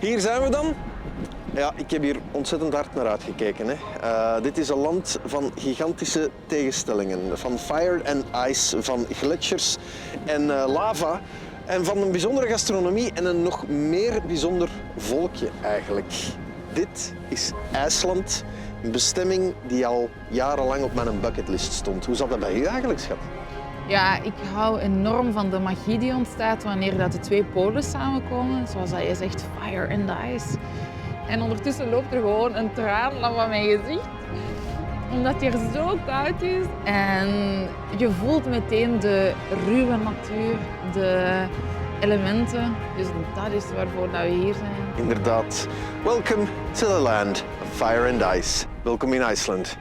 Hier zijn we dan. Ja, ik heb hier ontzettend hard naar uitgekeken. Hè. Dit is een land van gigantische tegenstellingen. Van fire and ice, van gletsjers en lava. En van een bijzondere gastronomie en een nog meer bijzonder volkje eigenlijk. Dit is IJsland, een bestemming die al jarenlang op mijn bucketlist stond. Hoe zat dat bij u eigenlijk, schat? Ja, ik hou enorm van de magie die ontstaat wanneer dat de twee polen samenkomen. Zoals dat je zegt, fire and ice. En ondertussen loopt er gewoon een traan langs mijn gezicht. Omdat het hier zo koud is. En je voelt meteen de ruwe natuur, de elementen. Dus dat is waarvoor dat we hier zijn. Inderdaad. Welcome to the land of fire and ice. Welkom in IJsland.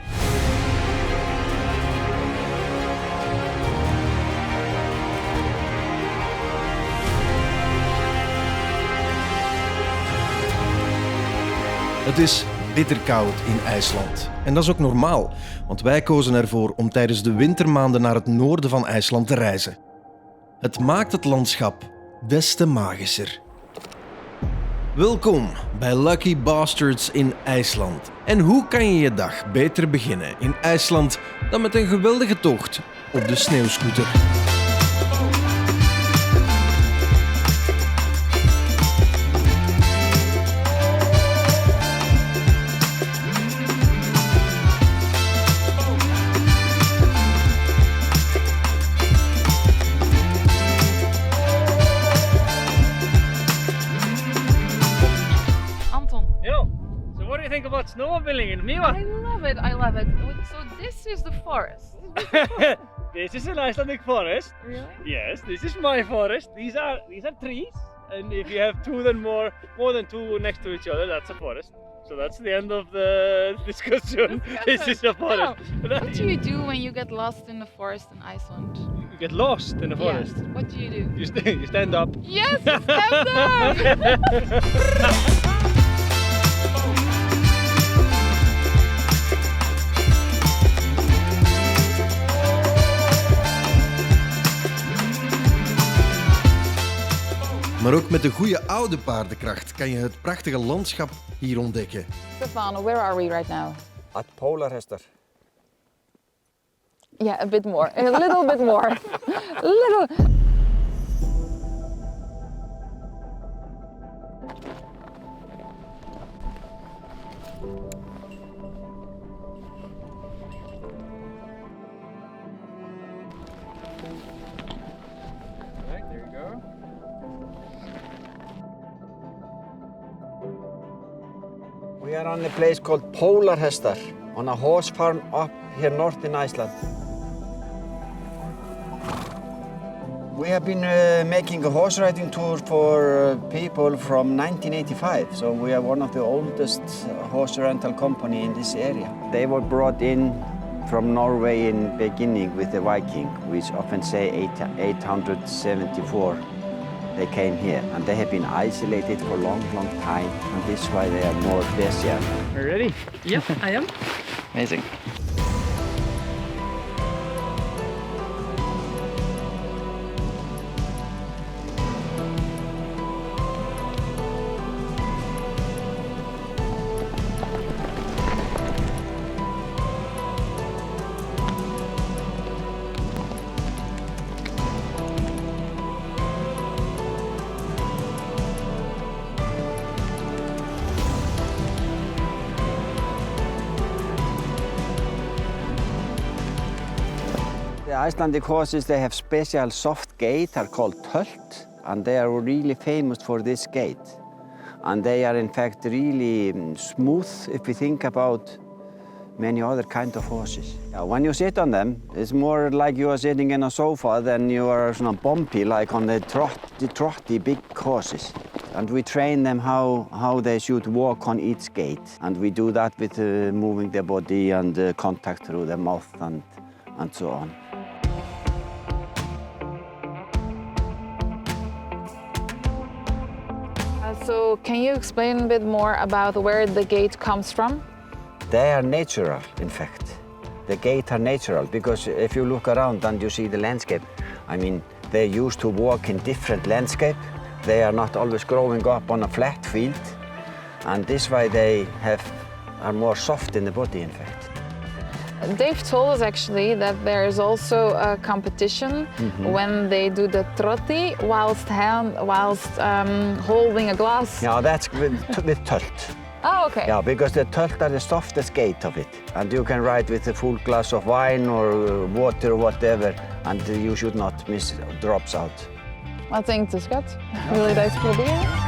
Het is bitterkoud in IJsland. En dat is ook normaal, want wij kozen ervoor om tijdens de wintermaanden naar het noorden van IJsland te reizen. Het maakt het landschap des te magischer. Welkom bij Lucky Bastards in IJsland. En hoe kan je je dag beter beginnen in IJsland dan met een geweldige tocht op de sneeuwscooter? About snowmobiling in Miwa. I love it, I love it. So this is the forest. This is an Icelandic forest. Really? Yes, this is my forest. These are trees, and if you have more than two next to each other, that's a forest. So that's the end of the discussion. This is a forest. No. What do you do when you get lost in the forest in Iceland? You get lost in the forest. Yes. What do you do? You stand up. Yes, stand up! Maar ook met de goede oude paardenkracht kan je het prachtige landschap hier ontdekken. Stefano, where are we right now? At Polar Hester. Yeah, a bit more. A little bit more. A little. Right, there you go. We are on a place called Polar Hester, on a horse farm up here north in Iceland. We have been making a horse riding tour for people from 1985, so we are one of the oldest horse rental company in this area. They were brought in from Norway in beginning with the Viking, which often say 874. They came here, and they have been isolated for a long, long time, and this is why they are more special. Are you ready? Yep, I am. Amazing. The Icelandic horses, they have special soft gait, are called tölt, and they are really famous for this gait. And they are in fact really smooth if we think about many other kind of horses. When you sit on them, it's more like you are sitting in a sofa than you are bumpy like on the trotty big horses. And we train them how they should walk on each gait. And we do that with moving their body and contact through their mouth and so on. So can you explain a bit more about where the gait comes from? They are natural, in fact. The gait are natural, because if you look around and you see the landscape, I mean, they used to walk in different landscape, They are not always growing up on a flat field, and this way they are more soft in the body, in fact. Dave told us actually that there is also a competition when they do the trotti whilst holding a glass. Yeah, that's with tult. Oh, okay. Yeah, because the tult are the softest gate of it, and you can ride with a full glass of wine or water or whatever, and you should not miss drops out. Wat denkt de schat? Wil je dat eens proberen?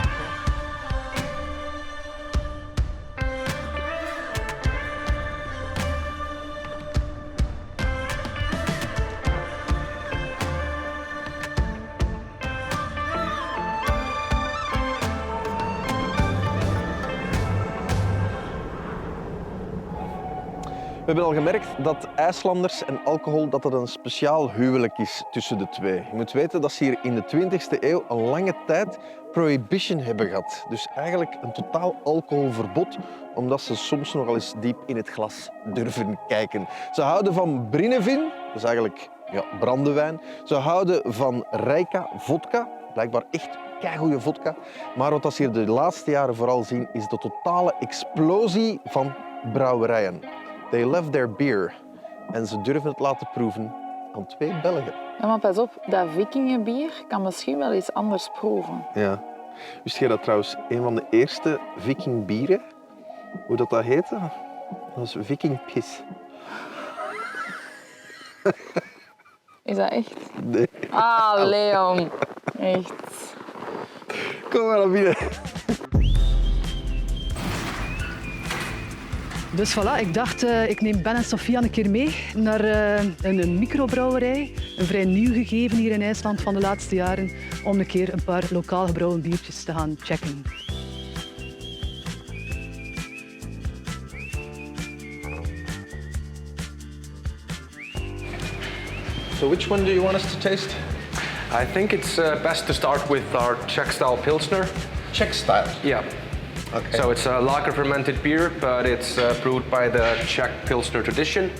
We hebben al gemerkt dat IJslanders en alcohol dat het een speciaal huwelijk is tussen de twee. Je moet weten dat ze hier in de 20e eeuw een lange tijd prohibition hebben gehad. Dus eigenlijk een totaal alcoholverbod, omdat ze soms nogal eens diep in het glas durven kijken. Ze houden van Brinnevin, dat is eigenlijk brandewijn. Ze houden van Rijka vodka, blijkbaar echt keigoeie vodka. Maar wat ze hier de laatste jaren vooral zien, is de totale explosie van brouwerijen. They love their beer. En ze durven het laten proeven aan 2 Belgen. Ja, maar pas op, dat vikingenbier kan misschien wel iets anders proeven. Ja. Wist jij dat trouwens een van de eerste vikingbieren, hoe dat heette? Dat was vikingpis. Is dat echt? Nee. Ah, Leon. Echt. Kom maar naar binnen. Dus voilà, ik dacht, ik neem Ben en Sofia een keer mee naar een microbrouwerij. Een vrij nieuw gegeven hier in IJsland van de laatste jaren. Om een keer een paar lokaal gebrouwen biertjes te gaan checken. So which one do you want us to taste? I think it's best to start with our Czech-style Pilsner. Czech style. Yeah. Okay. So it's a lager fermented beer, but it's brewed by the Czech Pilsner tradition.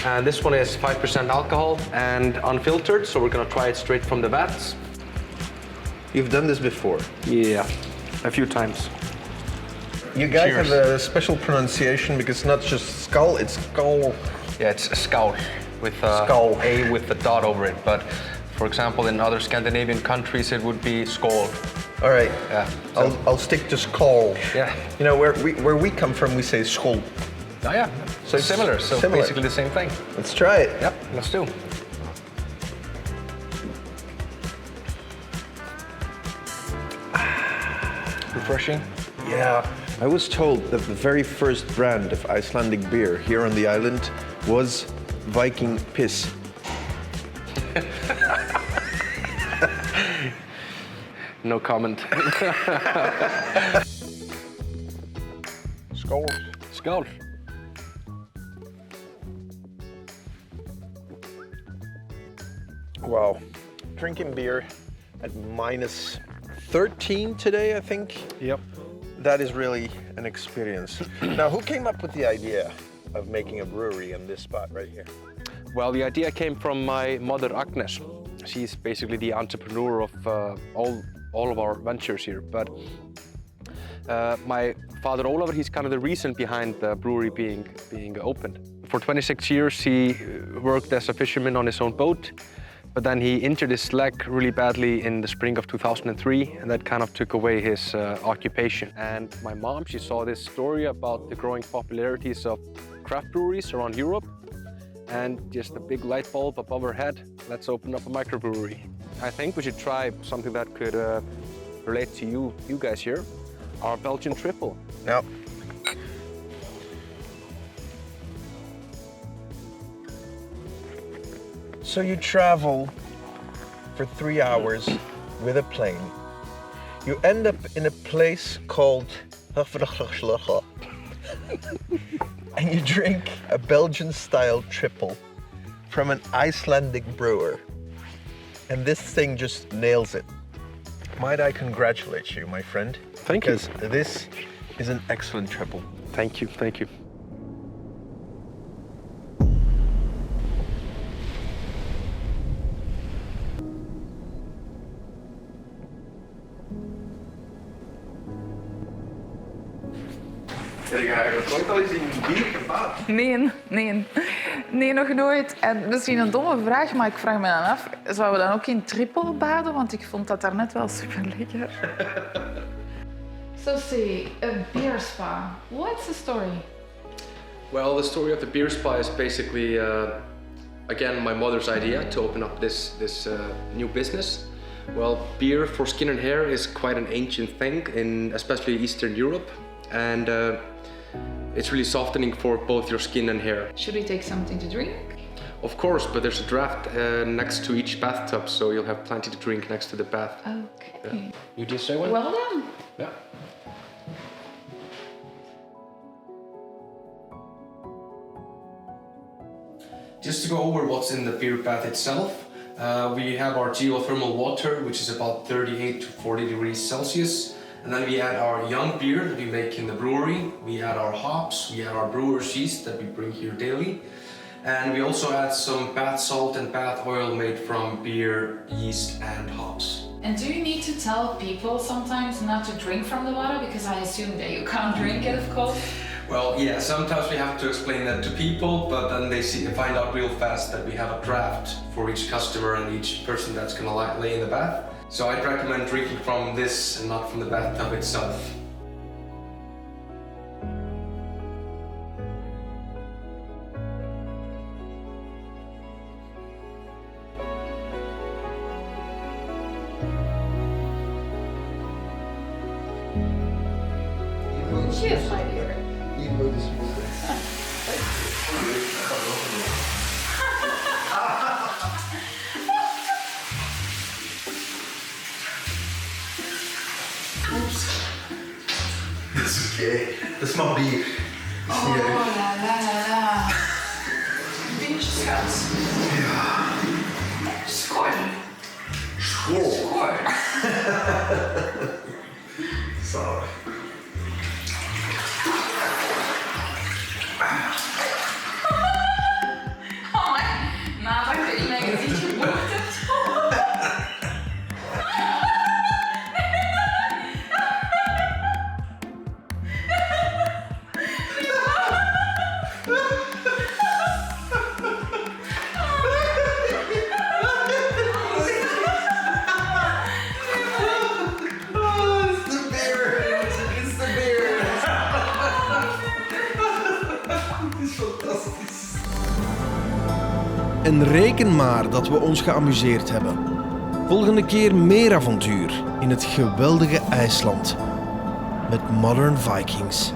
And this one is 5% alcohol and unfiltered, so we're gonna try it straight from the vats. You've done this before? Yeah, a few times. You guys Cheers. have a special pronunciation because it's not just skull, it's skull. Yeah, it's a skål with Skål. a with the dot over it. But for example, in other Scandinavian countries, it would be skål. All right. Yeah. I'll stick to skull. Yeah. You know, where we come from, we say skål. Oh yeah, so it's similar. So similar. basically the same thing. Let's try it. Yep, let's do. Refreshing. Yeah. I was told that the very first brand of Icelandic beer here on the island was Viking Piss. No comment. Skål. Skål. Wow. Drinking beer at minus 13 today, I think. Yep. That is really an experience. Now, who came up with the idea of making a brewery in this spot right here? Well, the idea came from my mother, Agnes. She's basically the entrepreneur of all of our ventures here. But my father, Oliver, he's kind of the reason behind the brewery being opened. For 26 years, he worked as a fisherman on his own boat. But then he injured his leg really badly in the spring of 2003, and that kind of took away his occupation. And my mom, she saw this story about the growing popularities of craft breweries around Europe, and just a big light bulb above her head, let's open up a microbrewery. I think we should try something that could relate to you guys here, our Belgian triple. Now, so you travel for 3 hours with a plane. You end up in a place called and you drink a Belgian-style triple from an Icelandic brewer. And this thing just nails it. Might I congratulate you, my friend? Thank you. Because this is an excellent triple. Thank you, thank you. zeggen eigenlijk? Nooit al eens in bier gebaat? Nee, nog nooit. En misschien een domme vraag, maar ik vraag me dan af, zouden we dan ook in triple baden? Want ik vond dat daarnet wel super lekker. So say, a beer spa. What's the story? Well, the story of the beer spa is basically, again, my mother's idea to open up this new business. Well, beer for skin and hair is quite an ancient thing, in especially Eastern Europe, and it's really softening for both your skin and hair. Should we take something to drink? Of course, but there's a draft next to each bathtub, so you'll have plenty to drink next to the bath. Okay. Yeah. You just say one? Well done. Yeah. Just to go over what's in the beer bath itself, we have our geothermal water, which is about 38 to 40 degrees Celsius. And then we add our young beer that we make in the brewery. We add our hops, we add our brewer's yeast that we bring here daily. And we also add some bath salt and bath oil made from beer, yeast and hops. And do you need to tell people sometimes not to drink from the water? Because I assume that you can't drink it, of course. Well, yeah, sometimes we have to explain that to people, but then they find out real fast that we have a draft for each customer and each person that's gonna lay in the bath. So I'd recommend drinking from this and not from the bathtub itself. Cheers, my dear. That's okay. Dat is maar bier. Oh, la. Biertje, schat. Ja. Skål. Skål. Zalig. Oh, nadat je in mijn gezicht geboord hebt. En reken maar dat we ons geamuseerd hebben. Volgende keer meer avontuur in het geweldige IJsland. Met Modern Vikings.